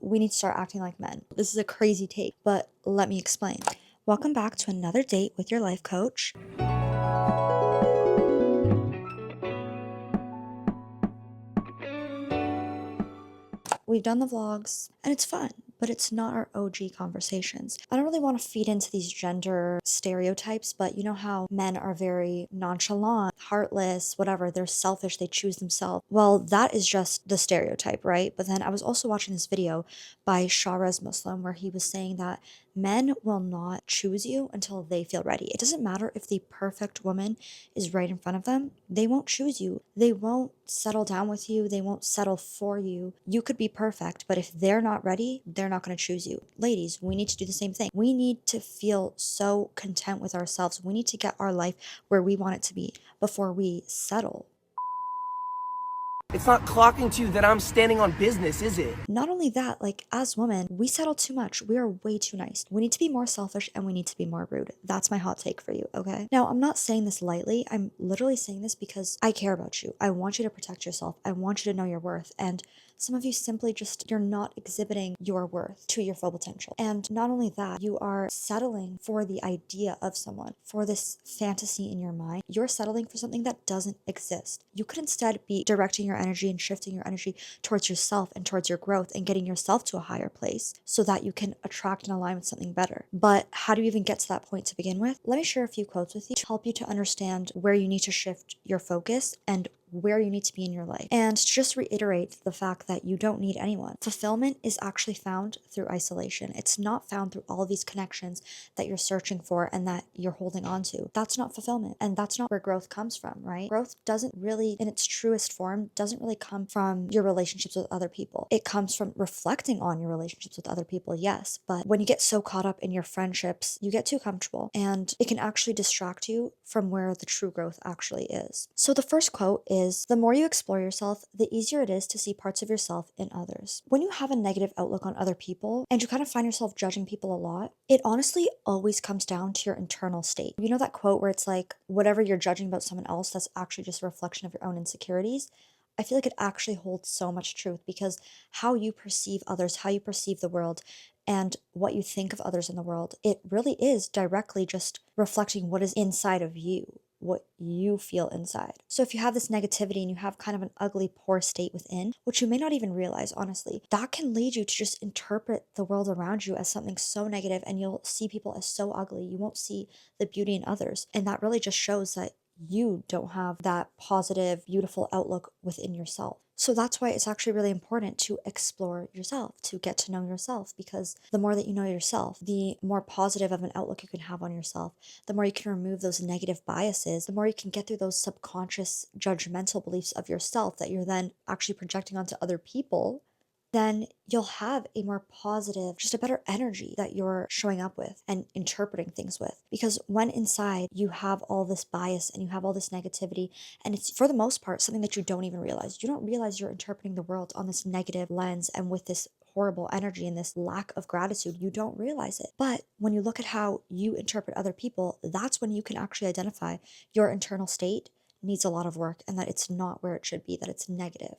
We need to start acting like men. This is a crazy take, but let me explain. Welcome back to another date with your life coach. We've done the vlogs and it's fun, but it's not our OG conversations. I don't really want to feed into these gender stereotypes, but you know how men are very nonchalant, heartless, whatever, they're selfish, they choose themselves. Well, that is just the stereotype, right? But then I was also watching this video by Shahraz Muslim where he was saying that men will not choose you until they feel ready. It doesn't matter if the perfect woman is right in front of them, they won't choose you. They won't settle down with you. They won't settle for you. You could be perfect, but if they're not ready, they're not going to choose you. Ladies, we need to do the same thing. We need to feel so content with ourselves. We need to get our life where we want it to be before we settle. It's not clocking to you that I'm standing on business, is it? Not only that, like as women, we settle too much. We are way too nice. We need to be more selfish and we need to be more rude. That's my hot take for you, okay? Now, I'm not saying this lightly. I'm literally saying this because I care about you. I want you to protect yourself. I want you to know your worth. And some of you simply just, you're not exhibiting your worth to your full potential. And not only that, you are settling for the idea of someone, for this fantasy in your mind. You're settling for something that doesn't exist. You could instead be directing your energy and shifting your energy towards yourself and towards your growth and getting yourself to a higher place so that you can attract and align with something better. But how do you even get to that point to begin with? Let me share a few quotes with you to help you to understand where you need to shift your focus and where you need to be in your life. And to just reiterate the fact that you don't need anyone. Fulfillment is actually found through isolation. It's not found through all of these connections that you're searching for and that you're holding on to. That's not fulfillment. And that's not where growth comes from, right? Growth doesn't really, in its truest form, doesn't really come from your relationships with other people. It comes from reflecting on your relationships with other people, yes. But when you get so caught up in your friendships, you get too comfortable and it can actually distract you from where the true growth actually is. So the first quote is, the more you explore yourself, the easier it is to see parts of yourself in others. When you have a negative outlook on other people and you kind of find yourself judging people a lot, it honestly always comes down to your internal state. You know that quote where it's like, whatever you're judging about someone else, that's actually just a reflection of your own insecurities? I feel like it actually holds so much truth because how you perceive others, how you perceive the world, and what you think of others in the world, it really is directly just reflecting what is inside of you, what you feel inside. So if you have this negativity and you have kind of an ugly, poor state within, which you may not even realize, honestly, that can lead you to just interpret the world around you as something so negative and you'll see people as so ugly. You won't see the beauty in others. And that really just shows that you don't have that positive, beautiful outlook within yourself. So that's why it's actually really important to explore yourself, to get to know yourself, because the more that you know yourself, the more positive of an outlook you can have on yourself, the more you can remove those negative biases, the more you can get through those subconscious judgmental beliefs of yourself that you're then actually projecting onto other people, then you'll have a more positive, just a better energy that you're showing up with and interpreting things with. Because when inside you have all this bias and you have all this negativity, and it's for the most part something that you don't even realize. You don't realize you're interpreting the world on this negative lens and with this horrible energy and this lack of gratitude. You don't realize it. But when you look at how you interpret other people, that's when you can actually identify your internal state needs a lot of work and that it's not where it should be, that it's negative.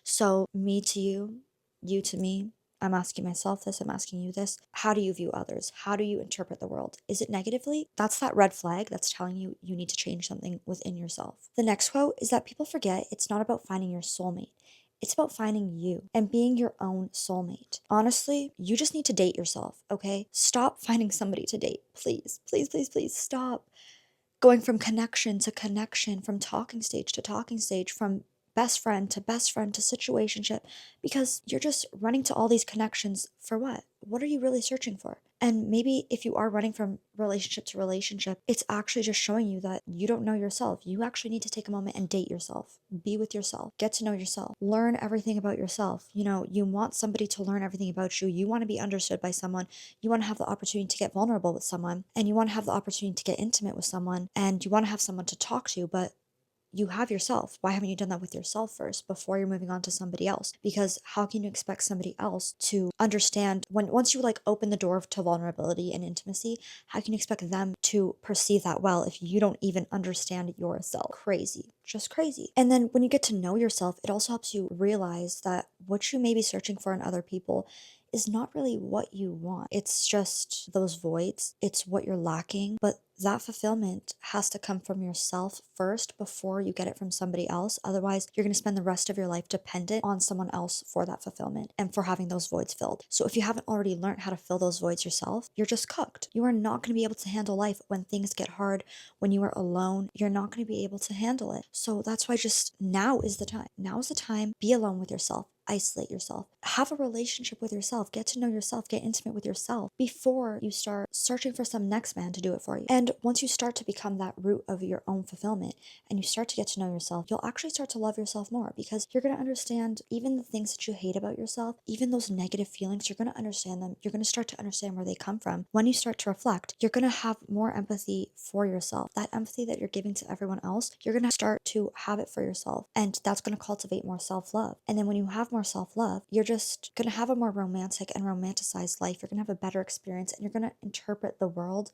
So, me to you to me, I'm asking myself this, I'm asking you this. How do you view others? How do you interpret the world? Is it negatively? That's that red flag that's telling you you need to change something within yourself. The next quote is that people forget it's not about finding your soulmate. It's about finding you and being your own soulmate. Honestly, you just need to date yourself, okay? Stop finding somebody to date. Please, please, please, please stop going from connection to connection, from talking stage to talking stage, from best friend to situationship, because you're just running to all these connections for what? What are you really searching for? And maybe if you are running from relationship to relationship, it's actually just showing you that you don't know yourself. You actually need to take a moment and date yourself. Be with yourself. Get to know yourself. Learn everything about yourself. You know, you want somebody to learn everything about you. You want to be understood by someone. You want to have the opportunity to get vulnerable with someone. And you want to have the opportunity to get intimate with someone. And you want to have someone to talk to. But you have yourself. Why haven't you done that with yourself first before you're moving on to somebody else? Because how can you expect somebody else to understand when once you like open the door to vulnerability and intimacy, how can you expect them to perceive that well if you don't even understand yourself? Crazy. Just crazy. And then when you get to know yourself, it also helps you realize that what you may be searching for in other people is not really what you want. It's just those voids. It's what you're lacking. But that fulfillment has to come from yourself first before you get it from somebody else. Otherwise, you're going to spend the rest of your life dependent on someone else for that fulfillment and for having those voids filled. So if you haven't already learned how to fill those voids yourself, you're just cooked. You are not going to be able to handle life when things get hard, when you are alone. You're not going to be able to handle it. So that's why just now is the time. Now is the time. Be alone with yourself. Isolate yourself, have a relationship with yourself, get to know yourself, get intimate with yourself before you start searching for some next man to do it for you. And once you start to become that root of your own fulfillment and you start to get to know yourself, you'll actually start to love yourself more because you're going to understand even the things that you hate about yourself, even those negative feelings, you're going to understand them. You're going to start to understand where they come from. When you start to reflect, you're going to have more empathy for yourself. That empathy that you're giving to everyone else, you're going to start to have it for yourself. And that's going to cultivate more self-love. And then when you have more self-love, you're just going to have a more romantic and romanticized life. You're going to have a better experience and you're going to interpret the world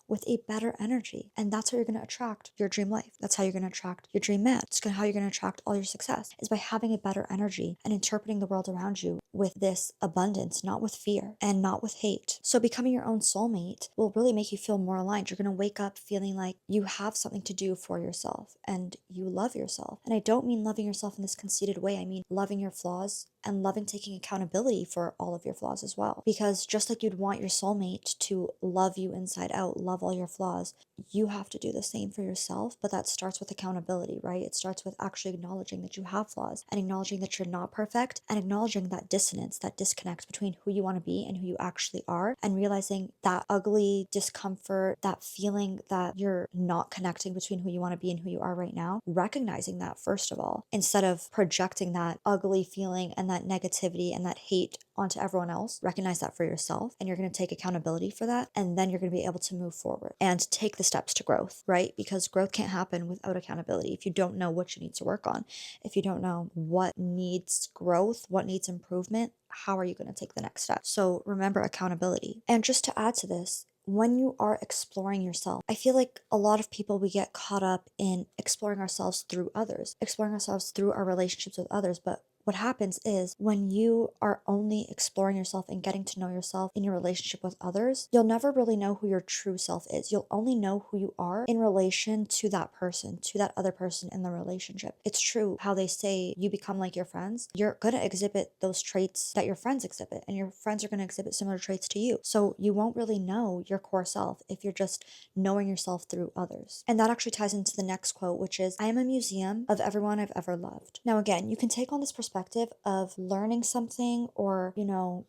with a better energy. And that's how you're going to attract your dream life. That's how you're going to attract your dream man. It's how you're going to attract all your success is by having a better energy and interpreting the world around you with this abundance, not with fear and not with hate. So becoming your own soulmate will really make you feel more aligned. You're going to wake up feeling like you have something to do for yourself and you love yourself. And I don't mean loving yourself in this conceited way. I mean loving your flaws and loving taking accountability for all of your flaws as well. Because just like you'd want your soulmate to love you inside out, love all your flaws, you have to do the same for yourself. But that starts with accountability, right? It starts with actually acknowledging that you have flaws and acknowledging that you're not perfect and acknowledging that dissonance, that disconnect between who you want to be and who you actually are, and realizing that ugly discomfort, that feeling that you're not connecting between who you want to be and who you are right now, recognizing that first of all, instead of projecting that ugly feeling and that negativity and that hate onto everyone else. Recognize that for yourself and you're going to take accountability for that, and then you're going to be able to move forward and take the steps to growth, right? Because growth can't happen without accountability. If you don't know what you need to work on, if you don't know what needs growth, what needs improvement, how are you going to take the next step? So remember accountability. And just to add to this, when you are exploring yourself, I feel like a lot of people, we get caught up in exploring ourselves through others, exploring ourselves through our relationships with others. But what happens is when you are only exploring yourself and getting to know yourself in your relationship with others, you'll never really know who your true self is. You'll only know who you are in relation to that person, to that other person in the relationship. It's true how they say you become like your friends. You're going to exhibit those traits that your friends exhibit, and your friends are going to exhibit similar traits to you. So you won't really know your core self if you're just knowing yourself through others. And that actually ties into the next quote, which is, I am a museum of everyone I've ever loved. Now, again, you can take on this perspective of learning something or,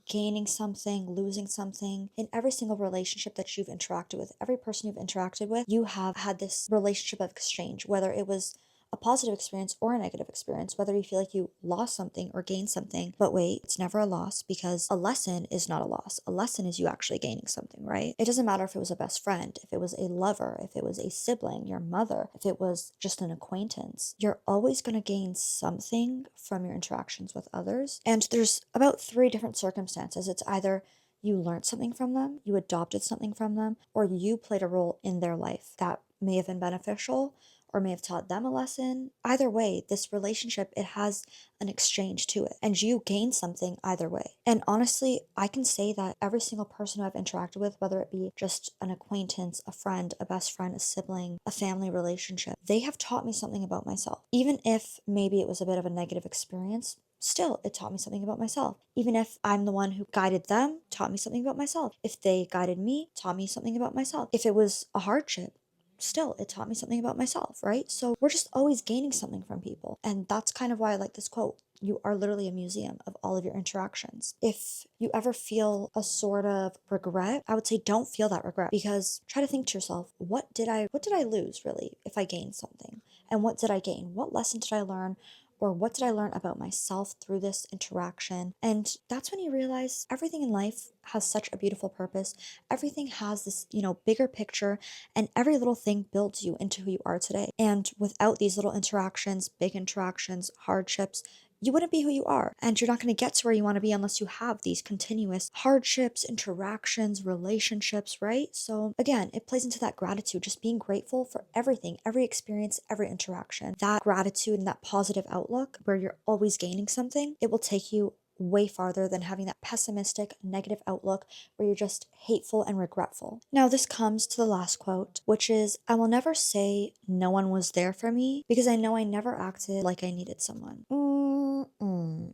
gaining something, losing something in every single relationship that you've interacted with, every person you've interacted with. You have had this relationship of exchange, whether it was a positive experience or a negative experience, whether you feel like you lost something or gained something. But wait, it's never a loss, because a lesson is not a loss. A lesson is you actually gaining something, right? It doesn't matter if it was a best friend, if it was a lover, if it was a sibling, your mother, if it was just an acquaintance. You're always going to gain something from your interactions with others. And there's about 3 different circumstances. It's either you learned something from them, you adopted something from them, or you played a role in their life that may have been beneficial or may have taught them a lesson. Either way, this relationship, it has an exchange to it, and you gain something either way. And honestly, I can say that every single person who I've interacted with, whether it be just an acquaintance, a friend, a best friend, a sibling, a family relationship, they have taught me something about myself. Even if maybe it was a bit of a negative experience, still, it taught me something about myself. Even if I'm the one who guided them, taught me something about myself. If they guided me, taught me something about myself. If it was a hardship, still, it taught me something about myself, right? So we're just always gaining something from people. And that's kind of why I like this quote. You are literally a museum of all of your interactions. If you ever feel a sort of regret, I would say don't feel that regret, because try to think to yourself, what did I lose really if I gained something? And what did I gain? What lesson did I learn? Or what did I learn about myself through this interaction? And that's when you realize everything in life has such a beautiful purpose. Everything has this, bigger picture, and every little thing builds you into who you are today. And without these little interactions, big interactions, hardships, you wouldn't be who you are. And you're not going to get to where you want to be unless you have these continuous hardships, interactions, relationships, right? So again, it plays into that gratitude, just being grateful for everything, every experience, every interaction. That gratitude and that positive outlook where you're always gaining something, it will take you way farther than having that pessimistic, negative outlook where you're just hateful and regretful. Now, this comes to the last quote, which is, I will never say no one was there for me because I know I never acted like I needed someone.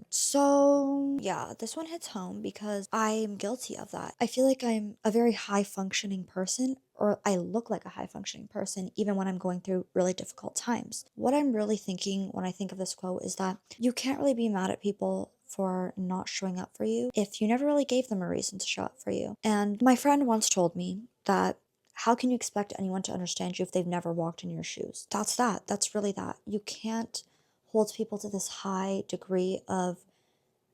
So, yeah, this one hits home because I'm guilty of that. I feel like I'm a very high functioning person, or I look like a high functioning person, even when I'm going through really difficult times. What I'm really thinking when I think of this quote is that you can't really be mad at people for not showing up for you if you never really gave them a reason to show up for you. And my friend once told me that how can you expect anyone to understand you if they've never walked in your shoes? That's that. That's really that. You can't hold people to this high degree of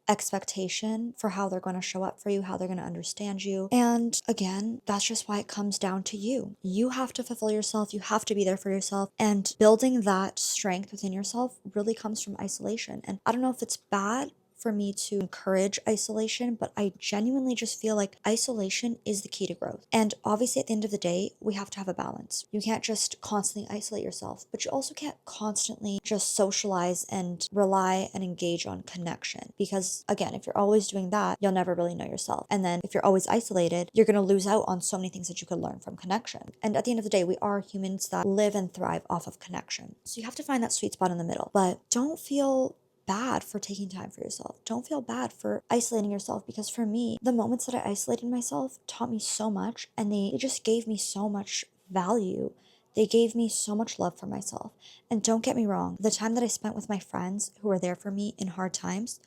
expectation for how they're going to show up for you, how they're going to understand you. And again, that's just why it comes down to you. You have to fulfill yourself. You have to be there for yourself. And building that strength within yourself really comes from isolation. And I don't know if it's bad for me to encourage isolation, but I genuinely just feel like isolation is the key to growth. And obviously, at the end of the day, we have to have a balance. You can't just constantly isolate yourself, but you also can't constantly just socialize and rely and engage on connection. Because again, if you're always doing that, you'll never really know yourself. And then if you're always isolated, you're going to lose out on so many things that you could learn from connection. And at the end of the day, we are humans that live and thrive off of connection. So you have to find that sweet spot in the middle, but don't feel bad for taking time for yourself. Don't feel bad for isolating yourself, because for me, the moments that I isolated myself taught me so much, and they just gave me so much value. They gave me so much love for myself. And don't get me wrong, the time that I spent with my friends who were there for me in hard times,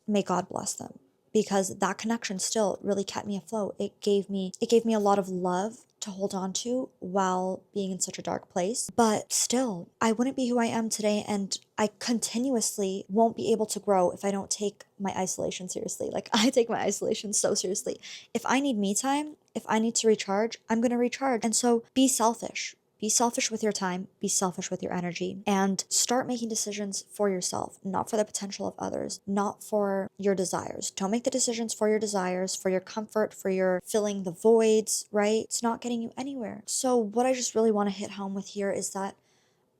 may God bless them, because that connection still really kept me afloat. It gave me a lot of love to hold on to while being in such a dark place. But still, I wouldn't be who I am today, and I continuously won't be able to grow if I don't take my isolation seriously. Like, I take my isolation so seriously. If I need me time, if I need to recharge, I'm going to recharge. And so be selfish. Be selfish with your time, be selfish with your energy, and start making decisions for yourself, not for the potential of others, not for your desires. Don't make the decisions for your desires, for your comfort, for your filling the voids, right? It's not getting you anywhere. So what I just really want to hit home with here is that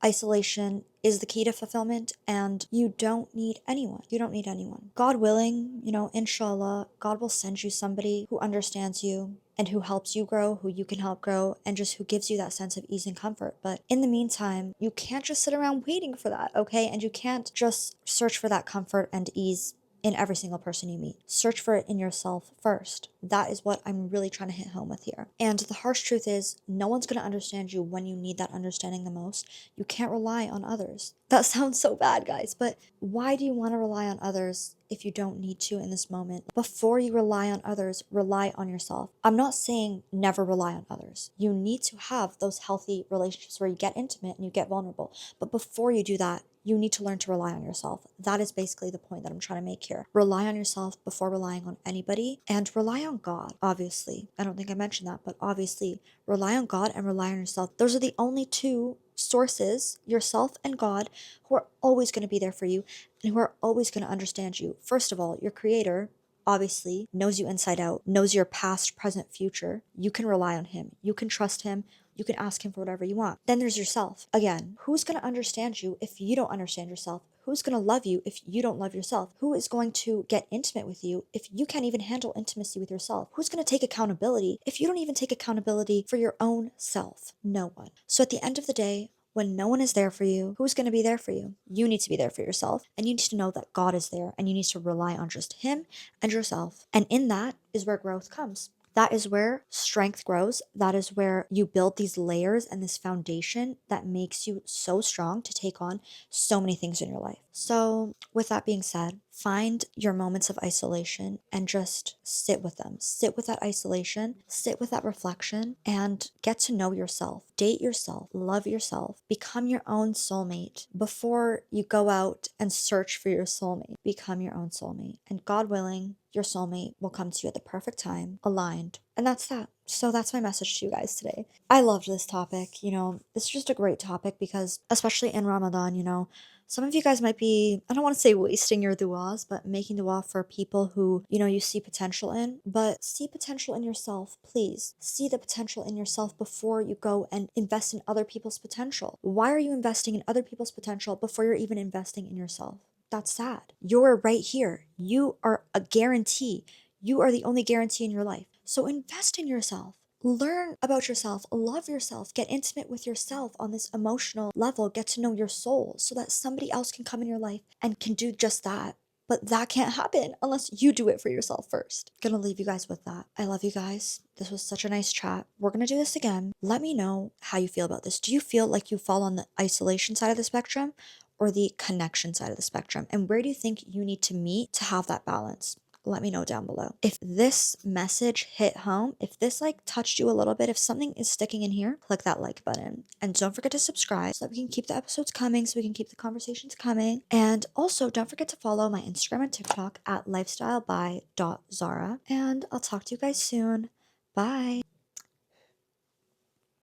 isolation is the key to fulfillment, and you don't need anyone. You don't need anyone. God willing, inshallah, God will send you somebody who understands you and who helps you grow, who you can help grow, and just who gives you that sense of ease and comfort. But in the meantime, you can't just sit around waiting for that, okay? And you can't just search for that comfort and ease in every single person you meet. Search for it in yourself first. That is what I'm really trying to hit home with here. And the harsh truth is, no one's going to understand you when you need that understanding the most. You can't rely on others. That sounds so bad, guys, but why do you want to rely on others if you don't need to in this moment? Before you rely on others, rely on yourself. I'm not saying never rely on others. You need to have those healthy relationships where you get intimate and you get vulnerable. But before you do that, you need to learn to rely on yourself. That is basically the point that I'm trying to make here. Rely on yourself before relying on anybody, and rely on God, obviously. I don't think I mentioned that, but obviously, rely on God and rely on yourself. Those are the only two sources, yourself and God, who are always going to be there for you and who are always going to understand you. First of all, your creator obviously knows you inside out, knows your past, present, future. You can rely on him. You can trust him. You can ask him for whatever you want. Then there's yourself. Again, who's going to understand you if you don't understand yourself? Who's going to love you if you don't love yourself? Who is going to get intimate with you if you can't even handle intimacy with yourself? Who's going to take accountability if you don't even take accountability for your own self? No one. So at the end of the day, when no one is there for you, who's going to be there for you? You need to be there for yourself, and you need to know that God is there, and you need to rely on just him and yourself. And in that is where growth comes. That is where strength grows. That is where you build these layers and this foundation that makes you so strong to take on so many things in your life. So, with that being said, Find your moments of isolation and just sit with them. Sit with that isolation, sit with that reflection, and get to know yourself. Date yourself, love yourself, become your own soulmate before you go out and search for your soulmate. Become your own soulmate. And God willing, your soulmate will come to you at the perfect time, aligned. And that's that. So that's my message to you guys today. I loved this topic. This is just a great topic because, especially in Ramadan, some of you guys might be, I don't want to say wasting your du'as, but making dua for people who, you see potential in. But see potential in yourself, please. See the potential in yourself before you go and invest in other people's potential. Why are you investing in other people's potential before you're even investing in yourself? That's sad. You're right here. You are a guarantee. You are the only guarantee in your life. So invest in yourself. Learn about yourself, love yourself, get intimate with yourself on this emotional level, get to know your soul so that somebody else can come in your life and can do just that. But that can't happen unless you do it for yourself first. Gonna leave you guys with that. I love you guys. This was such a nice chat. We're gonna do this again. Let me know how you feel about this. Do you feel like you fall on the isolation side of the spectrum or the connection side of the spectrum? And where do you think you need to meet to have that balance? Let me know down below. If this message hit home, if this touched you a little bit, if something is sticking in here, click that like button. And don't forget to subscribe so that we can keep the episodes coming, so we can keep the conversations coming. And also don't forget to follow my Instagram and TikTok at lifestyleby.zara. And I'll talk to you guys soon. Bye.